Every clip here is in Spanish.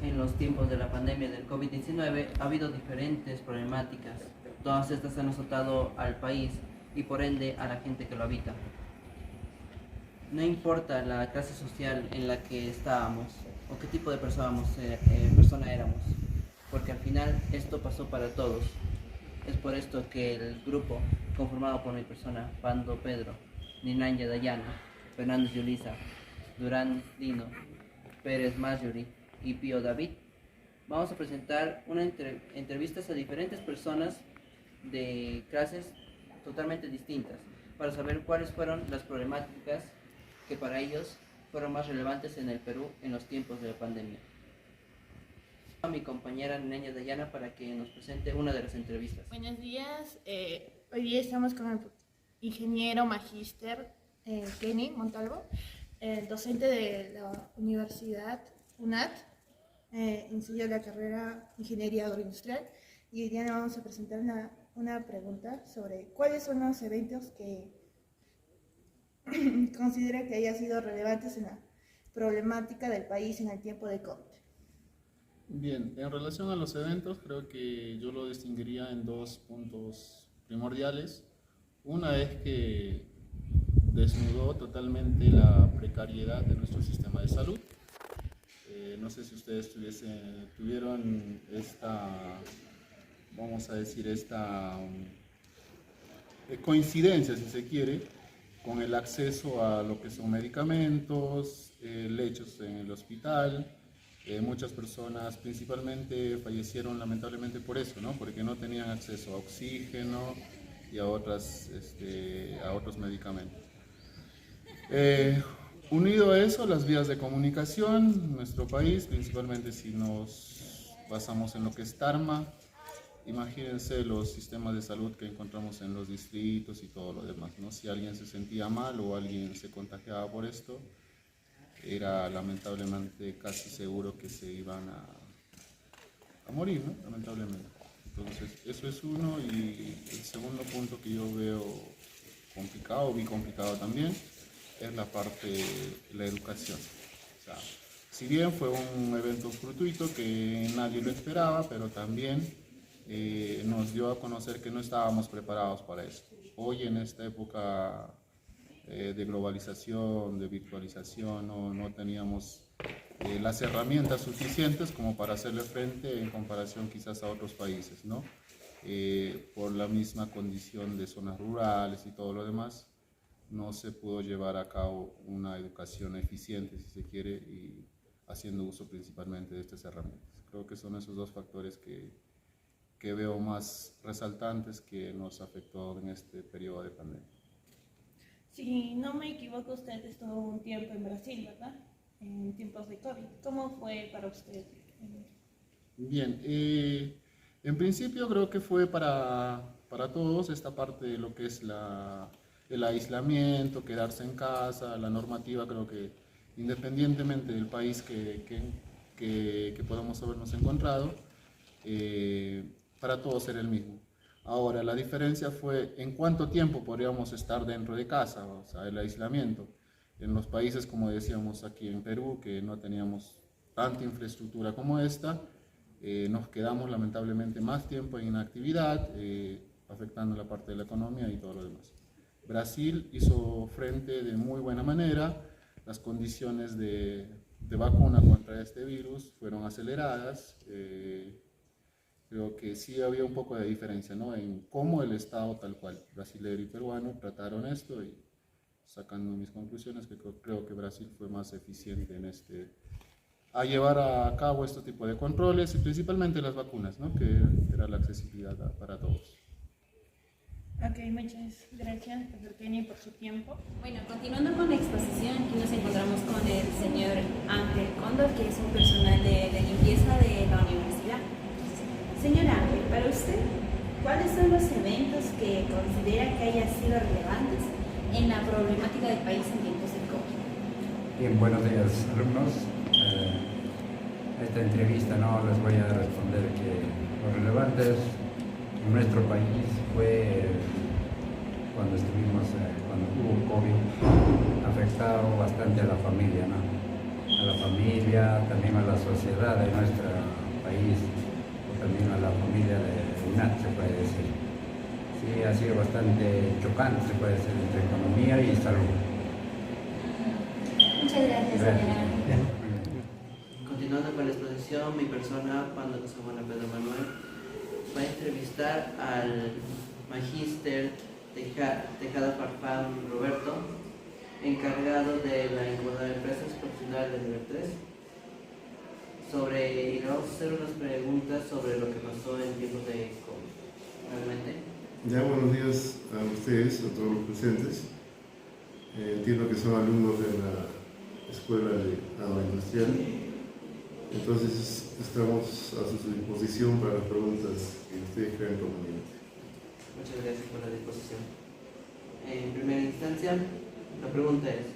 en los tiempos de la pandemia del COVID-19 ha habido diferentes problemáticas. Todas estas han azotado al país y por ende a la gente que lo habita. No importa la clase social en la que estábamos o qué tipo de persona éramos, porque al final esto pasó para todos. Es por esto que el grupo, conformado por mi persona, Pando Pedro, Ninanya Dayana, Fernández Yulisa, Durán Dino, Pérez Marjorie y Pío David, vamos a presentar entrevistas a diferentes personas de clases totalmente distintas para saber cuáles fueron las problemáticas que para ellos fueron más relevantes en el Perú en los tiempos de la pandemia. A mi compañera Ninanya Dayana para que nos presente una de las entrevistas. Buenos días, hoy día estamos con el ingeniero magíster Kenny Montalvo, docente de la Universidad UNAT, enseña la carrera Ingeniería Agroindustrial, y hoy día le vamos a presentar una pregunta sobre cuáles son los eventos que considera que hayan sido relevantes en la problemática del país en el tiempo de COVID. Bien, en relación a los eventos, creo que yo lo distinguiría en dos puntos primordiales. Una es que desnudó totalmente la precariedad de nuestro sistema de salud. No sé si ustedes tuvieron esta, vamos a decir, esta coincidencia, si se quiere, con el acceso a lo que son medicamentos, lechos en el hospital. Muchas personas principalmente fallecieron lamentablemente por eso, ¿no? Porque no tenían acceso a oxígeno y a otros medicamentos. Unido a eso, las vías de comunicación en nuestro país, principalmente si nos basamos en lo que es Tarma, imagínense los sistemas de salud que encontramos en los distritos y todo lo demás, ¿no? Si alguien se sentía mal o alguien se contagiaba por esto, era lamentablemente casi seguro que se iban a morir, ¿no? Lamentablemente. Entonces, eso es uno. Y el segundo punto que yo veo complicado, vi complicado también, es la parte de la educación. O sea, si bien fue un evento fortuito que nadie lo esperaba, pero también nos dio a conocer que no estábamos preparados para eso. Hoy en esta época de globalización, de virtualización, no teníamos las herramientas suficientes como para hacerle frente en comparación quizás a otros países, ¿no? Por la misma condición de zonas rurales y todo lo demás, no se pudo llevar a cabo una educación eficiente, si se quiere, y haciendo uso principalmente de estas herramientas. Creo que son esos dos factores que veo más resaltantes que nos afectó en este periodo de pandemia. Si no me equivoco, usted estuvo un tiempo en Brasil, ¿verdad? En tiempos de COVID. ¿Cómo fue para usted? Bien, en principio creo que fue para todos esta parte de lo que es el aislamiento, quedarse en casa, la normativa. Creo que independientemente del país que podamos habernos encontrado, para todos era el mismo. Ahora, la diferencia fue en cuánto tiempo podríamos estar dentro de casa, o sea, el aislamiento. En los países, como decíamos aquí en Perú, que no teníamos tanta infraestructura como esta, nos quedamos lamentablemente más tiempo en inactividad, afectando la parte de la economía y todo lo demás. Brasil hizo frente de muy buena manera. Las condiciones de vacuna contra este virus fueron aceleradas. Creo que sí había un poco de diferencia, ¿no? En cómo el Estado tal cual, brasileño y peruano, trataron esto, y sacando mis conclusiones, que creo que Brasil fue más eficiente en a llevar a cabo este tipo de controles, y principalmente las vacunas, ¿no? Que era la accesibilidad para todos. Ok, muchas gracias, profesor Kenny, por su tiempo. Bueno, continuando con la exposición, aquí nos encontramos con el señor Ángel Cóndor, que es un personal de limpieza de la universidad. Señor Ángel, para usted, ¿cuáles son los eventos que considera que hayan sido relevantes en la problemática del país en tiempos del COVID? Bien, buenos días, alumnos. Esta entrevista no les voy a responder que lo relevantes en nuestro país fue cuando hubo COVID, afectado bastante a la familia, ¿no? A la familia, también a la sociedad de nuestro país, o también a la familia de UNAT, se puede decir. Sí, ha sido bastante chocante, se puede decir, entre economía y salud. Muchas gracias, señora. Continuando con la exposición, mi persona, Juan de José Juan Pedro Manuel, va a entrevistar al magíster Tejada Farfán Roberto, encargado de la incubadora de empresas profesional del nivel 3, y le vamos a hacer unas preguntas sobre lo que pasó en tiempos de COVID. Realmente. Ya, buenos días a ustedes, a todos los presentes. Entiendo que son alumnos de la Escuela de Agroindustrial. Entonces, estamos a su disposición para las preguntas que ustedes crean convenientes. Muchas gracias por la disposición. En primera instancia, la pregunta es: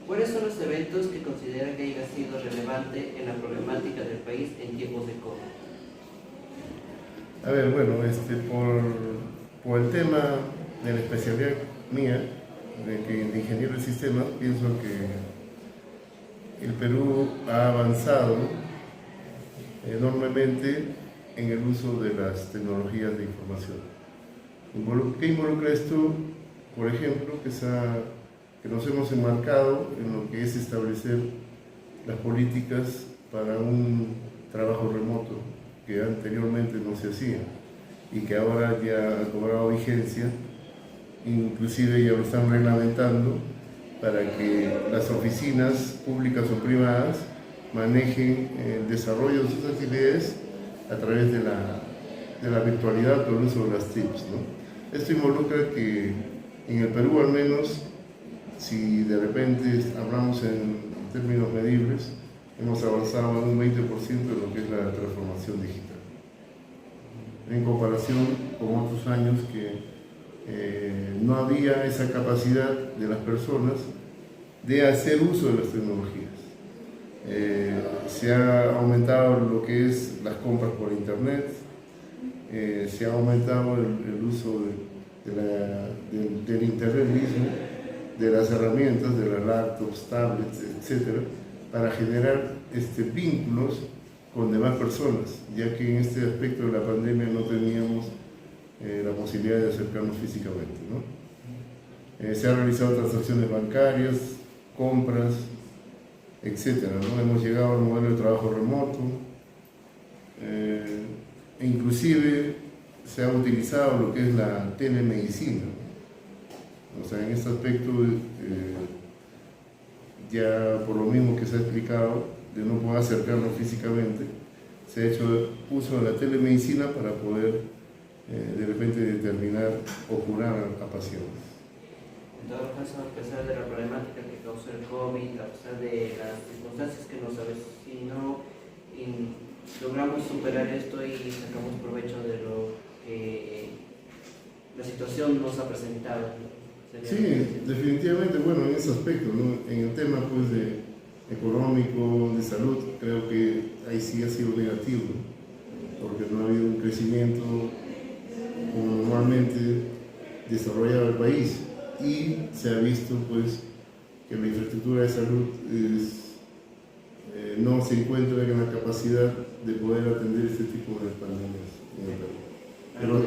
¿cuáles son los eventos que considera que haya sido relevante en la problemática del país en tiempos de COVID? A ver, bueno, por el tema de la especialidad mía, de ingeniero de sistemas, pienso que el Perú ha avanzado enormemente en el uso de las tecnologías de información. ¿Qué involucra esto? Por ejemplo, que nos hemos enmarcado en lo que es establecer las políticas para un trabajo remoto que anteriormente no se hacía y que ahora ya ha cobrado vigencia, inclusive ya lo están reglamentando para que las oficinas públicas o privadas manejen el desarrollo de sus actividades a través de la virtualidad por el uso de las TICs, ¿no? Esto involucra que en el Perú, al menos, si de repente hablamos en términos medibles, hemos avanzado en un 20% de lo que es la transformación digital, en comparación con otros años que no había esa capacidad de las personas de hacer uso de las tecnologías. Se ha aumentado lo que es las compras por internet, se ha aumentado el uso del internet mismo, de las herramientas, de las laptops, tablets, etcétera, para generar vínculos con demás personas, ya que en este aspecto de la pandemia no teníamos la posibilidad de acercarnos físicamente, ¿no? Se han realizado transacciones bancarias, compras, etcétera, ¿no? Hemos llegado al modelo de trabajo remoto, e inclusive se ha utilizado lo que es la telemedicina. O sea, en este aspecto, ya por lo mismo que se ha explicado, de no poder acercarnos físicamente, se ha hecho uso de la telemedicina para poder de repente determinar o curar a pacientes. En todo caso, a pesar de la problemática que causó el COVID, a pesar de las circunstancias que nos avecinó, logramos superar esto y sacamos provecho de lo que la situación nos ha presentado. Sí, definitivamente, bueno, en ese aspecto, ¿no? En el tema pues económico, de salud, creo que ahí sí ha sido negativo, ¿no? Porque no ha habido un crecimiento como normalmente desarrollado el país, y se ha visto pues que la infraestructura de salud no se encuentra en la capacidad de poder atender este tipo de pandemias en el Perú.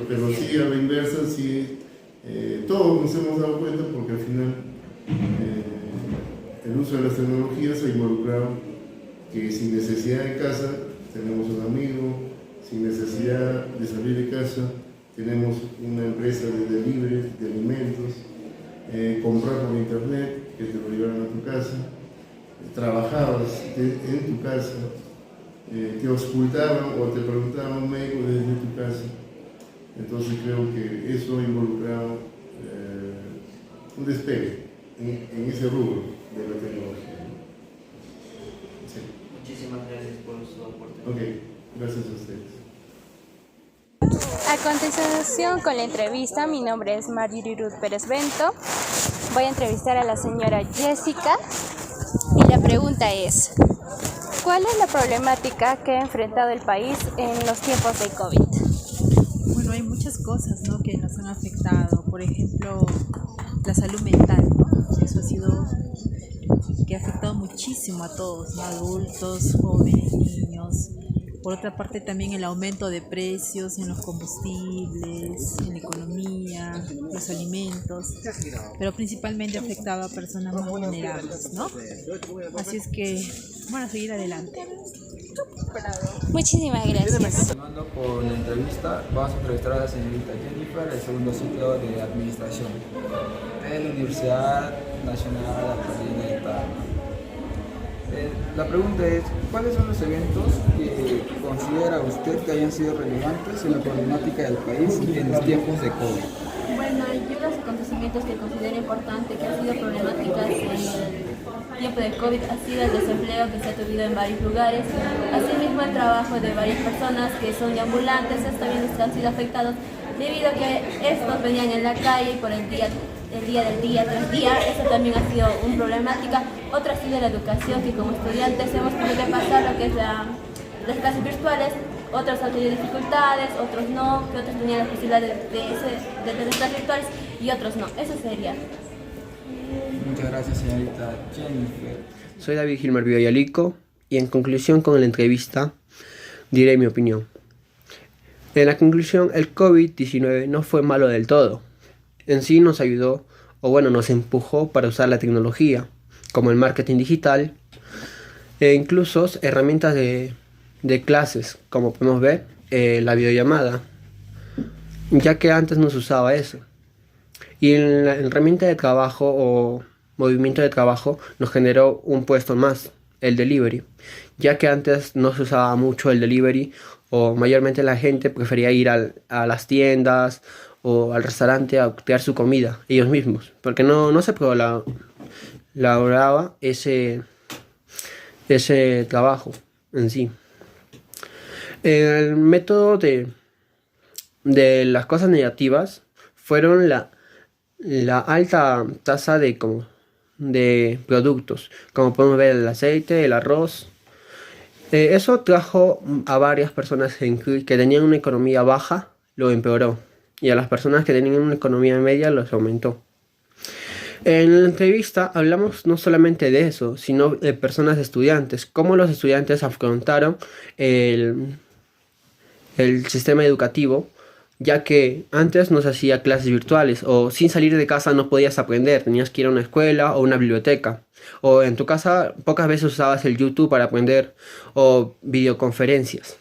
Pero sí, a la inversa, sí, todos nos hemos dado cuenta, porque al final el uso de las tecnologías ha involucrado que sin necesidad de casa tenemos un amigo, sin necesidad de salir de casa tenemos una empresa de delivery de alimentos, comprar por internet, que te lo llevaran a tu casa, trabajabas en tu casa, te auscultaban o te preguntaban a un médico desde tu casa. Entonces creo que eso ha involucrado un despegue en ese rubro de la tecnología. Sí. Muchísimas gracias por su aporte. Ok, gracias a ustedes. A continuación con la entrevista, mi nombre es Marjorie Ruth Pérez Bento. Voy a entrevistar a la señora Jessica y la pregunta es: ¿cuál es la problemática que ha enfrentado el país en los tiempos de COVID? Bueno, hay muchas cosas, ¿no?, que nos han afectado. Por ejemplo, la salud mental, ¿no? Eso ha sido que ha afectado muchísimo a todos, ¿no? Adultos, jóvenes, niños. Por otra parte, también el aumento de precios en los combustibles, en la economía, los alimentos, pero principalmente ha afectado a personas muy vulnerables, ¿no? Así es que, bueno, seguir adelante. Muchísimas gracias. Continuando con la entrevista, vamos a entrevistar a la señorita Jennifer, del segundo ciclo de Administración en la Universidad Nacional Andina de Tarma. La pregunta es, ¿cuáles son los eventos que considera usted que hayan sido relevantes en la problemática del país en los tiempos de COVID? Bueno, yo los acontecimientos que considero importantes, que han sido problemáticas en el tiempo de COVID, ha sido el desempleo que se ha tenido en varios lugares, asimismo el trabajo de varias personas que son ambulantes, estos también han sido afectados debido a que estos venían en la calle por el día tras día, eso también ha sido una problemática. Otra ha sido la educación, que como estudiantes hemos tenido que pasar lo que es las clases virtuales, otros han tenido dificultades, otros no, que otros tenían la posibilidad de tener clases virtuales y otros no, eso sería. Muchas gracias, señorita Jennifer. Soy David Gilmer Villayalico y en conclusión con la entrevista diré mi opinión. En la conclusión, el COVID-19 no fue malo del todo. En sí nos ayudó, o bueno, nos empujó para usar la tecnología, como el marketing digital, e incluso herramientas de clases, como podemos ver, la videollamada, ya que antes no se usaba eso. Y en la herramienta de trabajo o movimiento de trabajo nos generó un puesto más, el delivery, ya que antes no se usaba mucho el delivery o mayormente la gente prefería ir a las tiendas o al restaurante a crear su comida ellos mismos, porque no se lograba ese trabajo en sí. El método de las cosas negativas fueron la alta tasa de productos, como podemos ver el aceite, el arroz. Eso trajo a varias personas que tenían una economía baja, lo empeoró, y a las personas que tenían una economía media los aumentó. En la entrevista hablamos no solamente de eso, sino de personas estudiantes, cómo los estudiantes afrontaron el sistema educativo, ya que antes no se hacía clases virtuales o sin salir de casa no podías aprender, tenías que ir a una escuela o una biblioteca, o en tu casa pocas veces usabas el YouTube para aprender o videoconferencias.